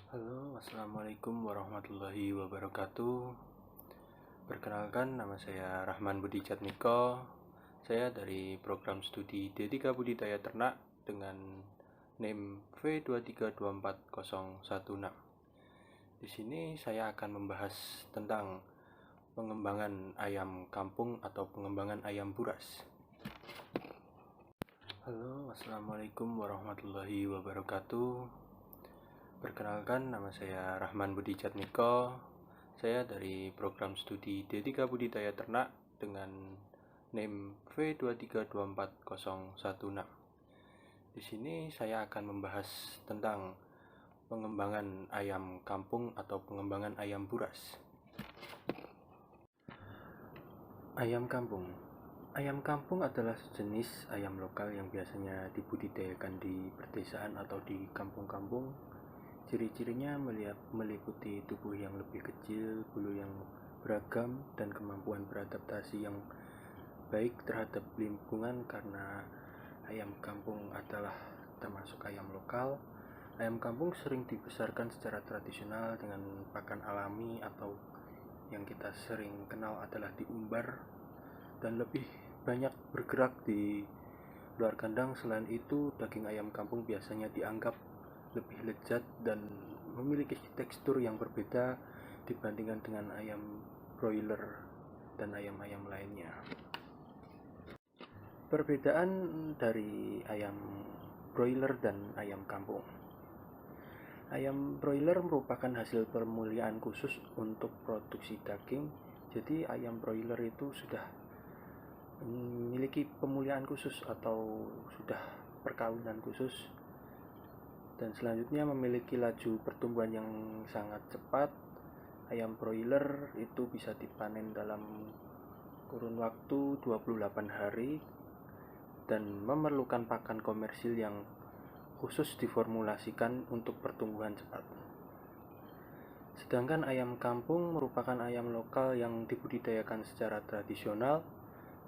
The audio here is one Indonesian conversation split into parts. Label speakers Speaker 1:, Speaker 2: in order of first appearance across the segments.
Speaker 1: Halo, assalamualaikum warahmatullahi wabarakatuh. Perkenalkan, nama saya Rahman Budi Jatmiko. Saya dari program studi D3 Budidaya Ternak dengan NIM V2324016. Di sini saya akan membahas tentang pengembangan ayam kampung atau pengembangan ayam buras. Halo, assalamualaikum warahmatullahi wabarakatuh. Perkenalkan, nama saya Rahman Budi Jatmiko. Saya dari program studi D3 Budidaya Ternak dengan NIM V2324016. Di sini saya akan membahas tentang pengembangan ayam kampung atau pengembangan ayam buras. Ayam kampung. Ayam kampung adalah sejenis ayam lokal yang biasanya dibudidayakan di pedesaan atau di kampung-kampung. Ciri-cirinya meliputi tubuh yang lebih kecil, bulu yang beragam, dan kemampuan beradaptasi yang baik terhadap lingkungan. Karena ayam kampung adalah termasuk ayam lokal, ayam kampung sering dibesarkan secara tradisional dengan pakan alami atau yang kita sering kenal adalah diumbar, dan lebih banyak bergerak di luar kandang. Selain itu, daging ayam kampung biasanya dianggap lebih lezat dan memiliki tekstur yang berbeda dibandingkan dengan ayam broiler dan ayam-ayam lainnya. Perbedaan dari ayam broiler dan ayam kampung. Ayam broiler merupakan hasil pemulihan khusus untuk produksi daging. Jadi ayam broiler itu sudah memiliki pemulihan khusus atau sudah perkawinan khusus, dan selanjutnya memiliki laju pertumbuhan yang sangat cepat. Ayam broiler itu bisa dipanen dalam kurun waktu 28 hari dan memerlukan pakan komersil yang khusus diformulasikan untuk pertumbuhan cepat. Sedangkan ayam kampung merupakan ayam lokal yang dibudidayakan secara tradisional.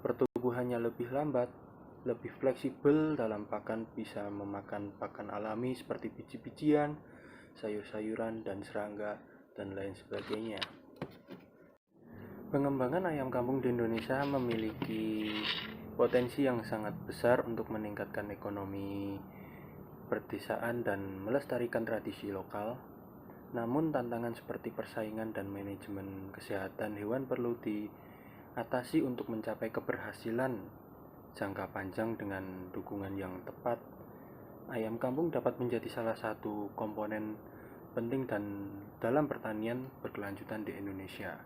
Speaker 1: Pertumbuhannya lebih lambat, lebih fleksibel dalam pakan, bisa memakan pakan alami seperti biji-bijian, sayur-sayuran, dan serangga, dan lain sebagainya. Pengembangan ayam kampung di Indonesia memiliki potensi yang sangat besar untuk meningkatkan ekonomi perdesaan dan melestarikan tradisi lokal. Namun tantangan seperti persaingan dan manajemen kesehatan hewan perlu diatasi untuk mencapai keberhasilan jangka panjang. Dengan dukungan yang tepat, ayam kampung dapat menjadi salah satu komponen penting dalam pertanian berkelanjutan di Indonesia.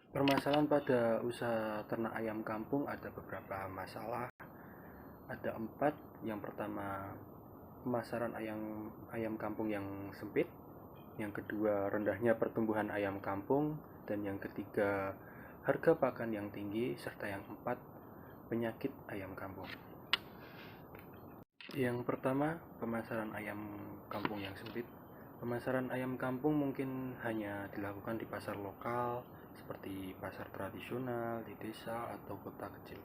Speaker 1: Permasalahan pada usaha ternak ayam kampung ada beberapa masalah. Ada 4. Yang pertama, pemasaran ayam kampung yang sempit. Yang kedua, rendahnya pertumbuhan ayam kampung. Dan yang ketiga, harga pakan yang tinggi. Serta yang 4, penyakit ayam kampung. Yang pertama, pemasaran ayam kampung yang sempit. Pemasaran ayam kampung mungkin hanya dilakukan di pasar lokal seperti pasar tradisional di desa atau kota kecil.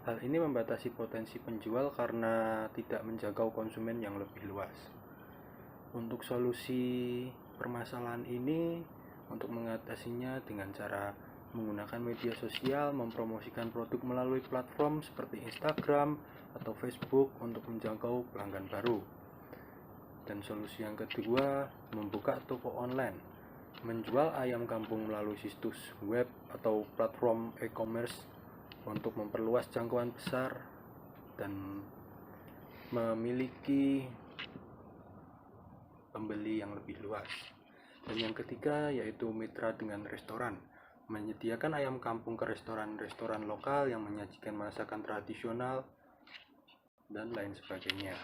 Speaker 1: Hal ini membatasi potensi penjual karena tidak menjangkau konsumen yang lebih luas. Untuk solusi permasalahan ini, untuk mengatasinya dengan cara menggunakan media sosial, mempromosikan produk melalui platform seperti Instagram atau Facebook untuk menjangkau pelanggan baru. Dan solusi yang kedua, membuka toko online, menjual ayam kampung melalui situs web atau platform e-commerce untuk memperluas jangkauan besar dan memiliki pembeli yang lebih luas. Dan yang ketiga yaitu mitra dengan restoran, menyediakan ayam kampung ke restoran-restoran lokal yang menyajikan masakan tradisional dan lain sebagainya.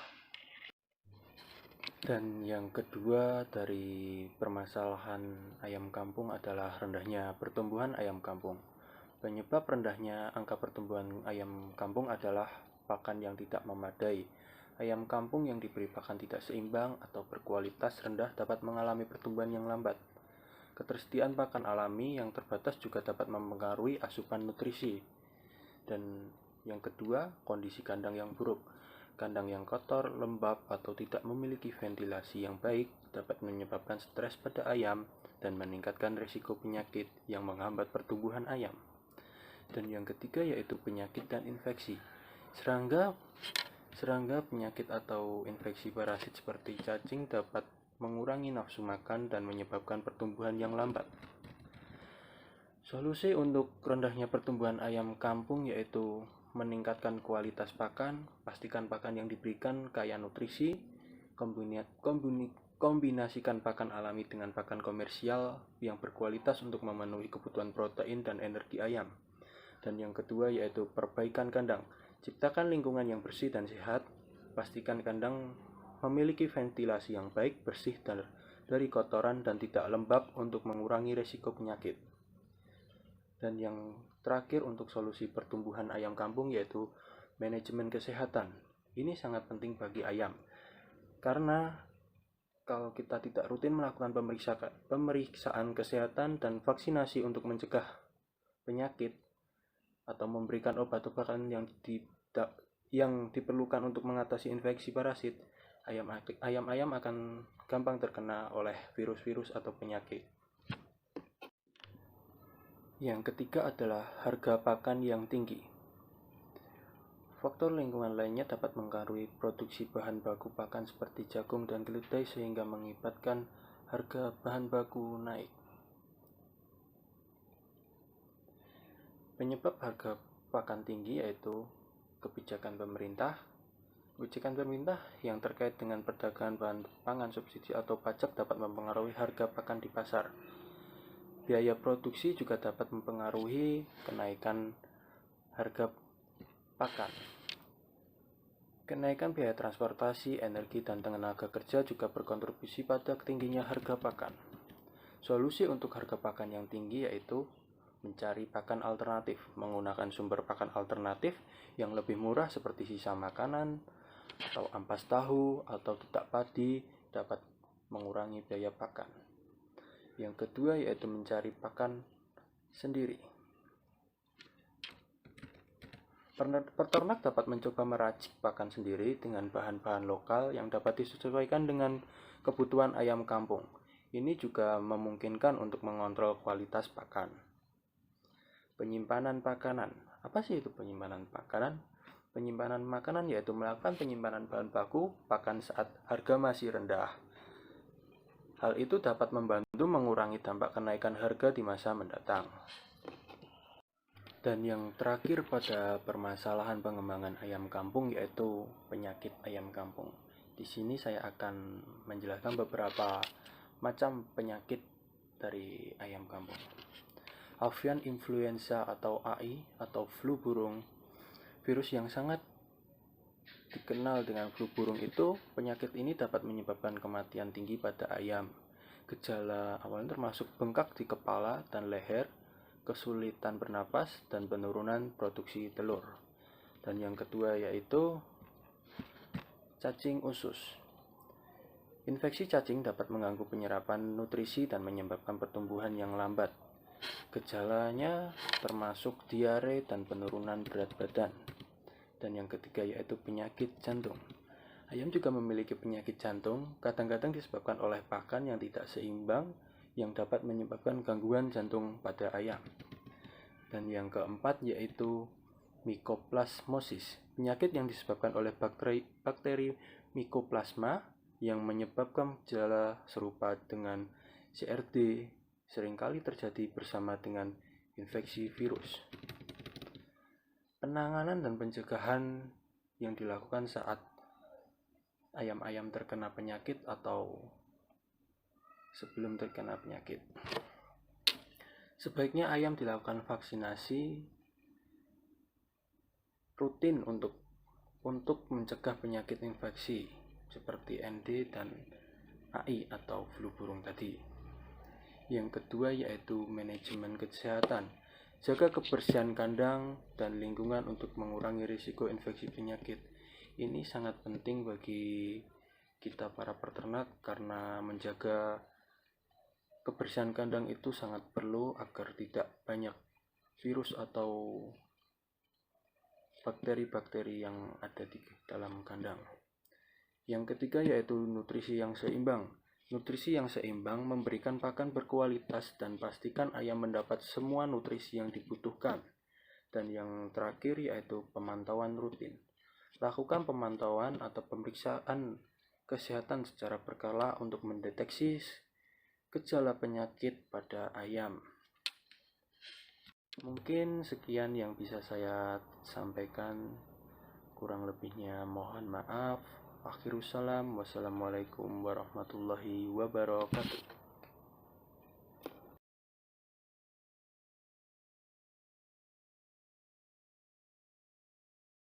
Speaker 1: Dan yang kedua dari permasalahan ayam kampung adalah rendahnya pertumbuhan ayam kampung. Penyebab rendahnya angka pertumbuhan ayam kampung adalah pakan yang tidak memadai. Ayam kampung yang diberi pakan tidak seimbang atau berkualitas rendah dapat mengalami pertumbuhan yang lambat. Ketersediaan pakan alami yang terbatas juga dapat mempengaruhi asupan nutrisi. Dan yang kedua, kondisi kandang yang buruk. Kandang yang kotor, lembab, atau tidak memiliki ventilasi yang baik dapat menyebabkan stres pada ayam dan meningkatkan risiko penyakit yang menghambat pertumbuhan ayam. Dan yang ketiga yaitu penyakit dan infeksi. Serangga, penyakit atau infeksi parasit seperti cacing dapat mengurangi nafsu makan dan menyebabkan pertumbuhan yang lambat. Solusi untuk rendahnya pertumbuhan ayam kampung yaitu meningkatkan kualitas pakan, pastikan pakan yang diberikan kaya nutrisi, kombinasikan pakan alami dengan pakan komersial yang berkualitas untuk memenuhi kebutuhan protein dan energi ayam. Dan yang kedua yaitu perbaikan kandang. Ciptakan lingkungan yang bersih dan sehat, pastikan kandang memiliki ventilasi yang baik, bersih dari kotoran dan tidak lembab untuk mengurangi risiko penyakit. Dan yang terakhir untuk solusi pertumbuhan ayam kampung yaitu manajemen kesehatan. Ini sangat penting bagi ayam, karena kalau kita tidak rutin melakukan pemeriksaan kesehatan dan vaksinasi untuk mencegah penyakit atau memberikan obat-obatan yang diperlukan untuk mengatasi infeksi parasit, ayam-ayam akan gampang terkena oleh virus-virus atau penyakit. Yang ketiga adalah harga pakan yang tinggi. Faktor lingkungan lainnya dapat mempengaruhi produksi bahan baku pakan seperti jagung dan kedelai sehingga mengakibatkan harga bahan baku naik. Penyebab harga pakan tinggi yaitu kebijakan pemerintah yang terkait dengan perdagangan bahan pangan, subsidi atau pajak dapat mempengaruhi harga pakan di pasar. Biaya produksi juga dapat mempengaruhi kenaikan harga pakan. Kenaikan biaya transportasi, energi, dan tenaga kerja juga berkontribusi pada tingginya harga pakan. Solusi untuk harga pakan yang tinggi yaitu mencari pakan alternatif, menggunakan sumber pakan alternatif yang lebih murah seperti sisa makanan atau ampas tahu atau dedak padi dapat mengurangi biaya pakan. Yang kedua yaitu mencari pakan sendiri. Peternak dapat mencoba meracik pakan sendiri dengan bahan-bahan lokal yang dapat disesuaikan dengan kebutuhan ayam kampung. Ini juga memungkinkan untuk mengontrol kualitas pakan. Penyimpanan makanan. Apa sih itu penyimpanan makanan? Penyimpanan makanan yaitu melakukan penyimpanan bahan baku pakan saat harga masih rendah. Hal itu dapat membantu mengurangi dampak kenaikan harga di masa mendatang. Dan yang terakhir pada permasalahan pengembangan ayam kampung yaitu penyakit ayam kampung. Di sini saya akan menjelaskan beberapa macam penyakit dari ayam kampung. Avian influenza atau AI atau flu burung. Virus yang sangat dikenal dengan flu burung itu, penyakit ini dapat menyebabkan kematian tinggi pada ayam. Gejala awalnya termasuk bengkak di kepala dan leher, kesulitan bernapas, dan penurunan produksi telur. Dan yang kedua yaitu cacing usus. Infeksi cacing dapat mengganggu penyerapan nutrisi dan menyebabkan pertumbuhan yang lambat. Gejalanya termasuk diare dan penurunan berat badan. Dan yang ketiga yaitu penyakit jantung. Ayam juga memiliki penyakit jantung, kadang-kadang disebabkan oleh pakan yang tidak seimbang yang dapat menyebabkan gangguan jantung pada ayam. Dan yang keempat yaitu mycoplasmosis, penyakit yang disebabkan oleh bakteri Mycoplasma yang menyebabkan gejala serupa dengan CRD, seringkali terjadi bersama dengan infeksi virus. Penanganan dan pencegahan yang dilakukan saat ayam-ayam terkena penyakit atau sebelum terkena penyakit. Sebaiknya ayam dilakukan vaksinasi rutin untuk mencegah penyakit infeksi seperti ND dan AI atau flu burung tadi. Yang kedua yaitu manajemen kesehatan. Jaga kebersihan kandang dan lingkungan untuk mengurangi risiko infeksi penyakit. Ini sangat penting bagi kita para peternak karena menjaga kebersihan kandang itu sangat perlu agar tidak banyak virus atau bakteri-bakteri yang ada di dalam kandang. Yang ketiga yaitu nutrisi yang seimbang. Nutrisi yang seimbang memberikan pakan berkualitas dan pastikan ayam mendapat semua nutrisi yang dibutuhkan. Dan yang terakhir yaitu pemantauan rutin. Lakukan pemantauan atau pemeriksaan kesehatan secara berkala untuk mendeteksi gejala penyakit pada ayam. Mungkin sekian yang bisa saya sampaikan, kurang lebihnya mohon maaf. Akhirussalam, wassalamualaikum warahmatullahi wabarakatuh.